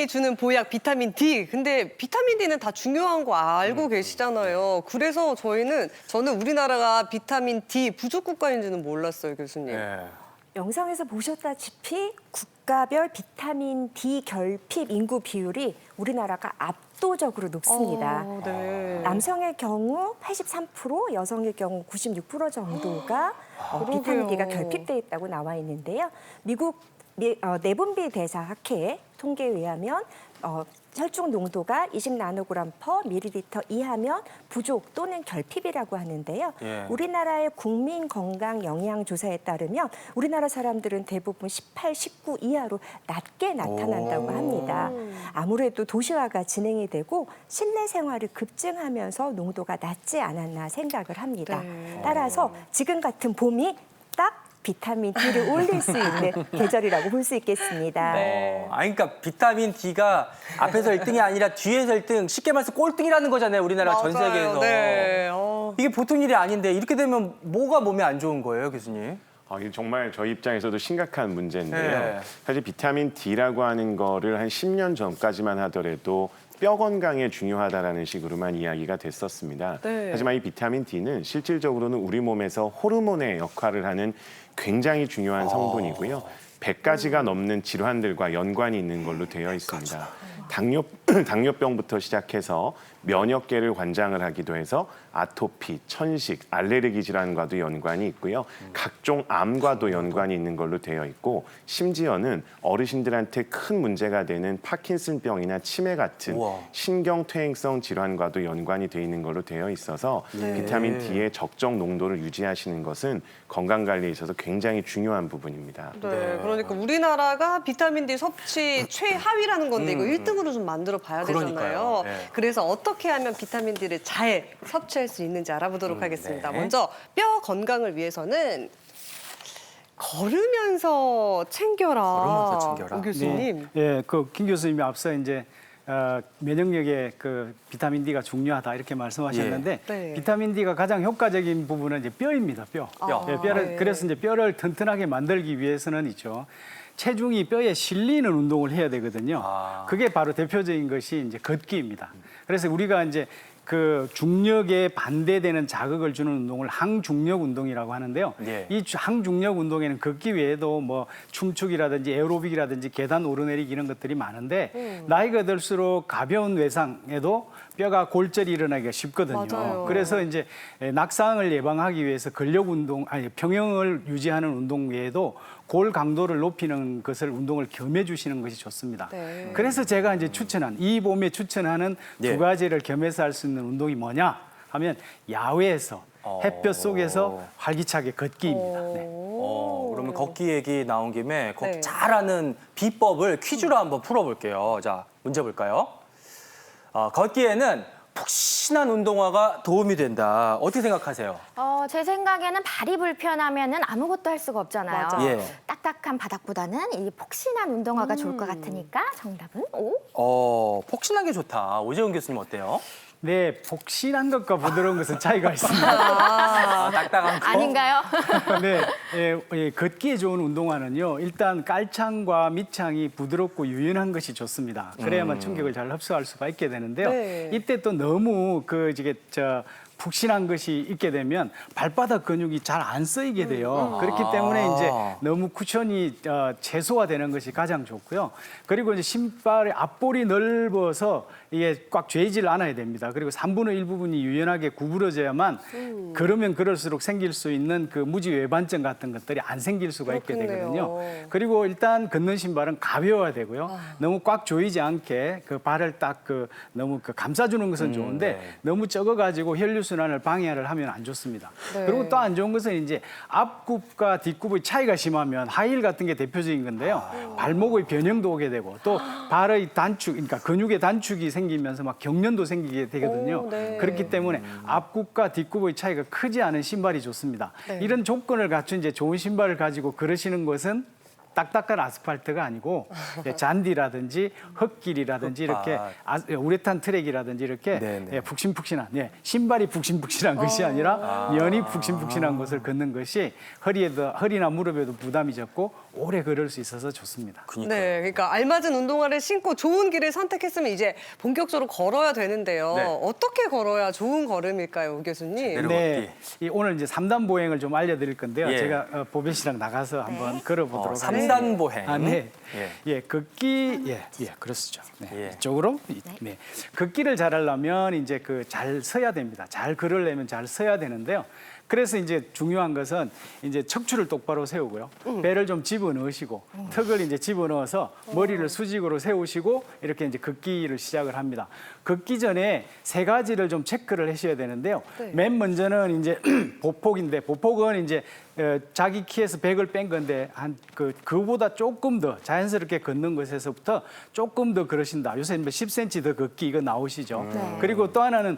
운동이 주는 보약 비타민 D. 근데 비타민 D는 다 중요한 거 알고 계시잖아요. 그래서 저는 우리나라가 비타민 D 부족 국가인지는 몰랐어요, 교수님. 네. 영상에서 보셨다시피 국가별 비타민 D 결핍 인구 비율이 우리나라가 압도적으로 높습니다. 네. 남성의 경우 83%, 여성의 경우 96% 정도가 그러게요. 비타민 D가 결핍돼 있다고 나와 있는데요. 미국 내분비 대사학회 통계에 의하면 혈중 농도가 20나노그램 퍼 밀리리터 이하면 부족 또는 결핍이라고 하는데요. 예. 우리나라의 국민 건강 영양 조사에 따르면 우리나라 사람들은 대부분 18, 19 이하로 낮게 나타난다고 합니다. 아무래도 도시화가 진행이 되고 실내 생활을 급증하면서 농도가 낮지 않았나 생각을 합니다. 네. 따라서 지금 같은 봄이 딱 비타민 D를 올릴 수 있는 계절이라고 볼 수 있겠습니다. 그러니까 비타민 D가 앞에서 1등이 아니라 뒤에서 1등, 쉽게 말해서 꼴등이라는 거잖아요, 우리나라 전 맞아요. 세계에서. 네. 이게 보통 일이 아닌데 이렇게 되면 뭐가 몸에 안 좋은 거예요, 교수님? 이게 정말 저희 입장에서도 심각한 문제인데요. 네. 사실 비타민 D라고 하는 거를 한 10년 전까지만 하더라도 뼈 건강에 중요하다라는 식으로만 이야기가 됐었습니다. 네. 하지만 이 비타민 D는 실질적으로는 우리 몸에서 호르몬의 역할을 하는 굉장히 중요한 성분이고요. 100가지가 넘는 질환들과 연관이 있는 걸로 되어 있습니다. 당뇨병부터 시작해서 면역계를 관장을 하기도 해서 아토피, 천식, 알레르기 질환과도 연관이 있고요. 각종 암과도 연관이 있는 걸로 되어 있고 심지어는 어르신들한테 큰 문제가 되는 파킨슨병이나 치매 같은 우와. 신경퇴행성 질환과도 연관이 되어 있는 걸로 되어 있어서 비타민 D의 적정 농도를 유지하시는 것은 건강관리에 있어서 굉장히 중요한 부분입니다. 네, 그러니까 우리나라가 비타민 D 섭취 최하위라는 건데 이거 1등으로 좀 만들어 봐야 되잖아요. 그러니까요. 네. 그래서 어떻게 하면 비타민 D를 잘 섭취할 수 있는지 알아보도록 하겠습니다. 네. 먼저 뼈 건강을 위해서는 걸으면서 챙겨라. 걸으면서 챙겨라. 오 교수님. 예, 그 김 교수님이 앞서 이제 면역력에 그 비타민 D가 중요하다 이렇게 말씀하셨는데 예. 네. 비타민 D가 가장 효과적인 부분은 이제 뼈입니다. 뼈. 예, 뼈를 네. 그래서 이제 뼈를 튼튼하게 만들기 위해서는 있죠. 체중이 뼈에 실리는 운동을 해야 되거든요. 그게 바로 대표적인 것이 이제 걷기입니다. 그래서 우리가 이제 그 중력에 반대되는 자극을 주는 운동을 항중력 운동이라고 하는데요. 예. 이 항중력 운동에는 걷기 외에도 뭐 춤추기라든지 에어로빅이라든지 계단 오르내리기 이런 것들이 많은데 나이가 들수록 가벼운 외상에도 뼈가 골절이 일어나기가 쉽거든요. 맞아요. 그래서 이제 낙상을 예방하기 위해서 근력 운동, 평형을 유지하는 운동 외에도 골 강도를 높이는 것을 운동을 겸해 주시는 것이 좋습니다. 네. 그래서 제가 이제 이 봄에 추천하는 예. 두 가지를 겸해서 할 수 있는 운동이 뭐냐 하면 야외에서 햇볕 속에서 활기차게 걷기입니다. 네. 그러면 걷기 얘기 나온 김에 걷기 네. 잘하는 비법을 퀴즈로 한번 풀어볼게요. 자, 문제 볼까요? 걷기에는 푹신한 운동화가 도움이 된다. 어떻게 생각하세요? 제 생각에는 발이 불편하면은 아무것도 할 수가 없잖아요. 맞아. 예. 딱딱한 바닥보다는 이 폭신한 운동화가 좋을 것 같으니까 정답은 O. 폭신한 게 좋다. 오재훈 교수님 어때요? 네, 복신한 것과 부드러운 것은 차이가 있습니다. 딱딱한 거? 아닌가요? 네, 걷기에 좋은 운동화는요. 일단 깔창과 밑창이 부드럽고 유연한 것이 좋습니다. 그래야만 충격을 잘 흡수할 수가 있게 되는데요. 네. 이때 또 너무 푹신한 것이 있게 되면 발바닥 근육이 잘 안 쓰이게 돼요. 그렇기 때문에 이제 너무 쿠션이 최소화되는 것이 가장 좋고요. 그리고 이제 신발의 앞볼이 넓어서 이게 꽉 죄질 않아야 됩니다. 그리고 3분의 1 부분이 유연하게 구부러져야만 걸으면 걸을수록 생길 수 있는 그 무지 외반증 같은 것들이 안 생길 수가 있게 그렇겠네요. 되거든요. 그리고 일단 걷는 신발은 가벼워야 되고요. 너무 꽉 조이지 않게 그 발을 딱 너무 감싸주는 것은 좋은데 너무 적어가지고 혈류순환을 방해를 하면 안 좋습니다. 네. 그리고 또 안 좋은 것은 이제 앞굽과 뒷굽의 차이가 심하면 하이힐 같은 게 대표적인 건데요. 발목의 변형도 오게 되고 또 발의 단축, 그러니까 근육의 단축이 생기면서 막 경련도 생기게 되거든요. 오, 네. 그렇기 때문에 앞굽과 뒷굽의 차이가 크지 않은 신발이 좋습니다. 네. 이런 조건을 갖춘 이제 좋은 신발을 가지고 걸으시는 것은 딱딱한 아스팔트가 아니고 잔디라든지 흙길이라든지 이렇게 우레탄 트랙이라든지 이렇게 네네. 푹신푹신한 신발이 푹신푹신한 것이 아니라 면이 푹신푹신한 것을 걷는 것이 허리나 무릎에도 부담이 적고 오래 걸을 수 있어서 좋습니다. 네, 그러니까 알맞은 운동화를 신고 좋은 길을 선택했으면 이제 본격적으로 걸어야 되는데요. 네. 어떻게 걸어야 좋은 걸음일까요, 우 교수님? 내려걷기. 네, 오늘 이제 3단 보행을 좀 알려드릴 건데요. 예. 제가 보배 씨랑 나가서 한번 걸어보도록 하겠습니다. 3단 보행. 아, 네. 예. 걷기, 그렇죠. 네. 예. 이쪽으로. 네. 걷기를 잘하려면 이제 잘 서야 됩니다. 잘 걸으려면 잘 서야 되는데요. 그래서 이제 중요한 것은 이제 척추를 똑바로 세우고요. 배를 좀 집어넣으시고 턱을 이제 집어넣어서 머리를 수직으로 세우시고 이렇게 이제 걷기를 시작을 합니다. 걷기 전에 3가지를 좀 체크를 하셔야 되는데요. 네. 맨 먼저는 이제 보폭인데 보폭은 이제 자기 키에서 100을 뺀 건데 그보다 조금 더 자연스럽게 걷는 것에서부터 조금 더 걸으신다. 요새 10cm 더 걷기 이거 나오시죠. 그리고 또 하나는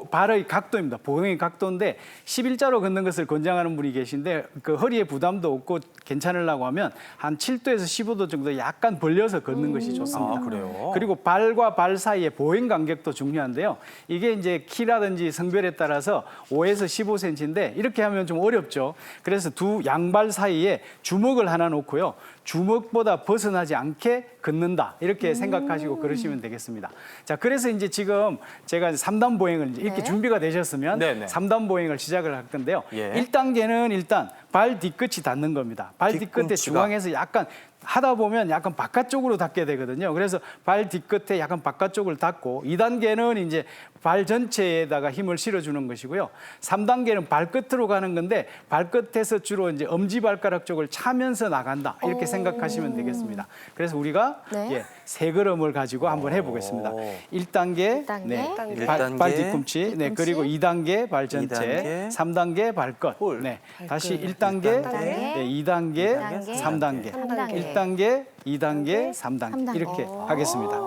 발의 각도입니다. 보행의 각도인데 11자로 걷는 것을 권장하는 분이 계신데 그 허리에 부담도 없고 괜찮으려고 하면 한 7도에서 15도 정도 약간 벌려서 걷는 것이 좋습니다. 아, 그래요? 그리고 발과 발 사이의 보행 간격도 중요한데요. 이게 이제 키라든지 성별에 따라서 5에서 15cm인데 이렇게 하면 좀 어렵죠. 그래서 두 양발 사이에 주먹을 하나 놓고요. 주먹보다 벗어나지 않게 걷는다. 이렇게 생각하시고 걸으시면 되겠습니다. 자, 그래서 이제 지금 제가 3단 보행을 이렇게 준비가 되셨으면 네네. 3단 보행을 시작을 할 건데요. 예. 1단계는 일단 발 뒤끝이 닿는 겁니다. 발 뒤끝에 뒤꿈치가. 중앙에서 약간 하다 보면 약간 바깥쪽으로 닿게 되거든요. 그래서 발 뒤끝에 약간 바깥쪽을 닿고 2단계는 이제 발 전체에다가 힘을 실어주는 것이고요. 3단계는 발끝으로 가는 건데 발끝에서 주로 이제 엄지발가락 쪽을 차면서 나간다. 이렇게 생각하시면 되겠습니다. 그래서 우리가 네. 3걸음을 가지고 한번 해보겠습니다. 1단계, 1단계. 네, 1단계, 발 뒤꿈치, 네, 그리고 2단계 발 전체, 2단계, 3단계 발끝, 네, 다시 1단계, 1단계, 네, 2단계, 2단계, 3단계, 3단계. 1단계, 2단계, 3단계 3단계. 이렇게 하겠습니다.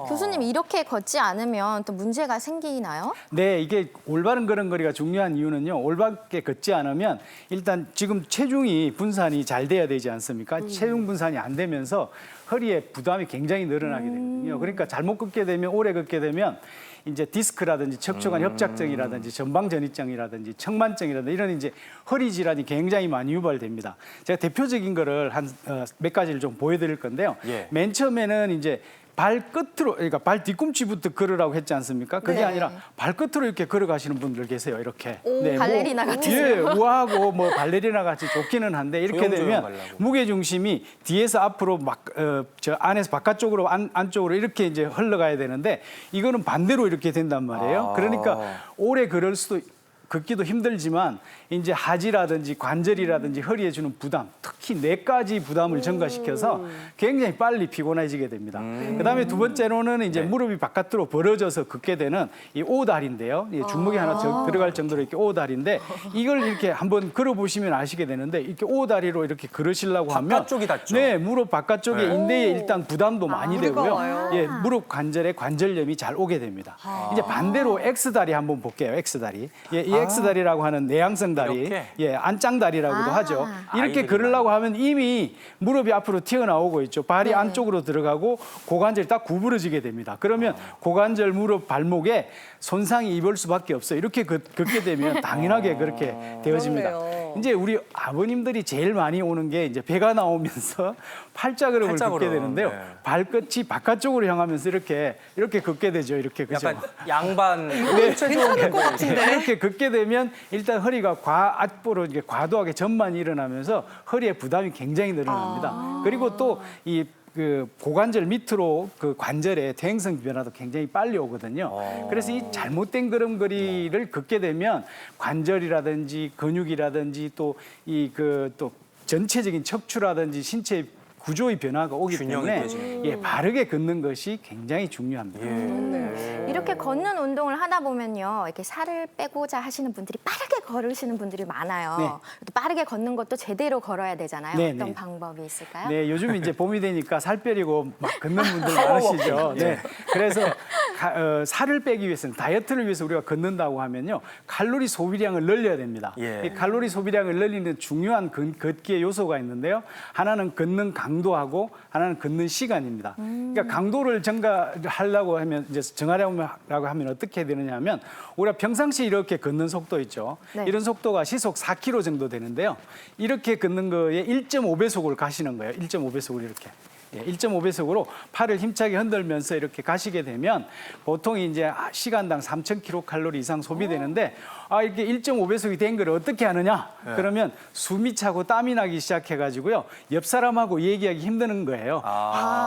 교수님 이렇게 걷지 않으면 또 문제가 생기나요? 네, 이게 올바른 걸음걸이가 중요한 이유는요. 올바르게 걷지 않으면 일단 지금 체중이 분산이 잘 돼야 되지 않습니까? 체중 분산이 안 되면서 허리에 부담이 굉장히 늘어나게 되거든요. 그러니까 잘못 걷게 되면 오래 걷게 되면 이제 디스크라든지 척추관 협착증이라든지 전방전이증이라든지 청만증이라든지 이런 이제 허리 질환이 굉장히 많이 유발됩니다. 제가 대표적인 거를 한 몇 가지를 좀 보여드릴 건데요. 예. 맨 처음에는 이제 발끝으로, 그러니까 발 뒤꿈치부터 걸으라고 했지 않습니까? 그게 네. 아니라 발끝으로 이렇게 걸어가시는 분들 계세요. 이렇게. 네, 발레리나 같이. 예, 우아하고 뭐 발레리나 같이 좋기는 한데 이렇게 조용조용 되면 가려고. 무게 중심이 뒤에서 앞으로 막 저 안에서 바깥쪽으로 안쪽으로 이렇게 이제 흘러가야 되는데 이거는 반대로 이렇게 된단 말이에요. 그러니까 오래 걸을 수도 걷기도 힘들지만 이제 하지라든지 관절이라든지 허리에 주는 부담, 특히 뇌까지 부담을 증가시켜서 굉장히 빨리 피곤해지게 됩니다. 그다음에 두 번째로는 이제 무릎이 바깥으로 벌어져서 걷게 되는 이 오다리인데요. 이 주먹이 하나 들어갈 정도로 이렇게 오다리인데 이걸 이렇게 한번 걸어보시면 아시게 되는데 이렇게 오다리로 이렇게 걸으시려고 하면 바깥쪽이 닿죠? 네, 무릎 바깥쪽에 인대에 일단 부담도 많이 무리가 되고요. 와요. 예, 무릎 관절에 관절염이 잘 오게 됩니다. 이제 반대로 X다리 한번 볼게요. X다리. 예, 이 X다리라고 하는 내향성 다리, 이렇게? 예, 안짱다리라고도 하죠. 이렇게 아이들이 걸으려고 하면 이미 무릎이 앞으로 튀어나오고 있죠. 발이 안쪽으로 들어가고 고관절이 딱 구부러지게 됩니다. 그러면 고관절, 무릎, 발목에 손상이 입을 수밖에 없어요. 이렇게 걷게 되면 당연하게 그렇게 되어집니다. 그렇네요. 이제 우리 아버님들이 제일 많이 오는 게 이제 배가 나오면서 팔자걸음을 팔자걸음, 걷게 되는데요. 네. 발끝이 바깥쪽으로 향하면서 이렇게 걷게 되죠. 이렇게 그죠? 약간 양반 괜찮을 것 같은데. 이렇게 걷게 되면 일단 허리가 앞으로 이게 과도하게 전만이 일어나면서 허리에 부담이 굉장히 늘어납니다. 그리고 또 이 고관절 밑으로 그 관절의 퇴행성 변화도 굉장히 빨리 오거든요. 그래서 이 잘못된 걸음걸이를 걷게 되면 관절이라든지 근육이라든지 또 또 전체적인 척추라든지 신체 구조의 변화가 오기 균형이 때문에 깨지는. 예, 바르게 걷는 것이 굉장히 중요합니다. 이렇게 걷는 운동을 하다 보면요, 이렇게 살을 빼고자 하시는 분들이 빠르게 걸으시는 분들이 많아요. 네. 또 빠르게 걷는 것도 제대로 걸어야 되잖아요. 네, 어떤 네. 방법이 있을까요? 네, 요즘 이제 봄이 되니까 살 빼려고 막 걷는 분들 많으시죠. 네. 그래서 살을 빼기 위해서는 다이어트를 위해서 우리가 걷는다고 하면요. 칼로리 소비량을 늘려야 됩니다. 예. 이 칼로리 소비량을 늘리는 중요한 걷기의 요소가 있는데요. 하나는 걷는 강도하고 하나는 걷는 시간입니다. 그러니까 강도를 증가하려고 하면 이제 정하려고 하면 어떻게 되느냐 하면 우리가 평상시 이렇게 걷는 속도 있죠. 네. 이런 속도가 시속 4km 정도 되는데요. 이렇게 걷는 거에 1.5배속으로 가시는 거예요. 1.5배속으로 이렇게. 1.5배속으로 팔을 힘차게 흔들면서 이렇게 가시게 되면 보통 이제 시간당 3,000kcal 이상 소비되는데 이렇게 1.5배속이 된 걸 어떻게 하느냐? 그러면 숨이 차고 땀이 나기 시작해가지고요. 옆 사람하고 얘기하기 힘드는 거예요.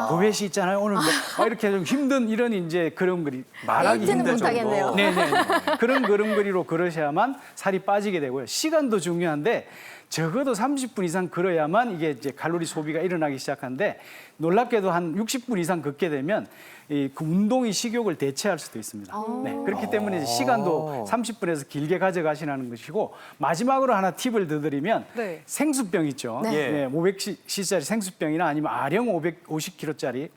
도배 씨 있잖아요. 오늘 뭐 이렇게 좀 힘든 이런 이제 걸음걸이 말하기 데이트는 힘든 못하겠네요. 정도. 네네. 그런 걸음걸이로 걸으셔야만 살이 빠지게 되고요. 시간도 중요한데 적어도 30분 이상 걸어야만 이게 이제 칼로리 소비가 일어나기 시작하는데 놀랍게도 한 60분 이상 걷게 되면 그 운동이 식욕을 대체할 수도 있습니다. 네, 그렇기 때문에 이제 시간도 30분에서 길게 가져가시라는 것이고 마지막으로 하나 팁을 더 드리면 네. 생수병 있죠. 네. 500cc짜리 생수병이나 아니면 아령 550kg짜리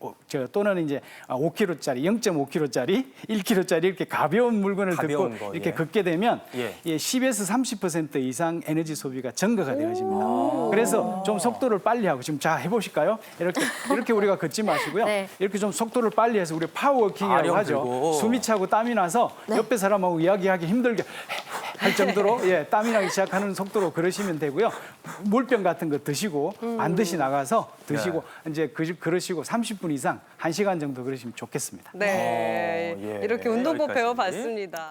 또는 이제 5kg짜리, 0.5kg짜리, 1kg짜리 이렇게 가벼운 물건을 가벼운 듣고 거, 이렇게 예. 걷게 되면 예. 10에서 30% 이상 에너지 소비가 증가가 되어집니다. 그래서 좀 속도를 빨리 하고 지금 자 해보실까요? 이렇게 우리가 걷지 마시고요. 네. 이렇게 좀 속도를 빨리 해서 우리 파워워킹이라고 아령 하죠. 들고. 숨이 차고 땀이 나서 옆에 사람하고 이야기하기 힘들게 할 정도로 땀이 나기 시작하는 속도로 걸으시면 되고요. 물병 같은 거 드시고 반드시 나가서 드시고 이제 걸으시고 30분 이상 1시간 정도 걸으시면 좋겠습니다. 네. 예. 이렇게 운동법 여기까지. 배워봤습니다.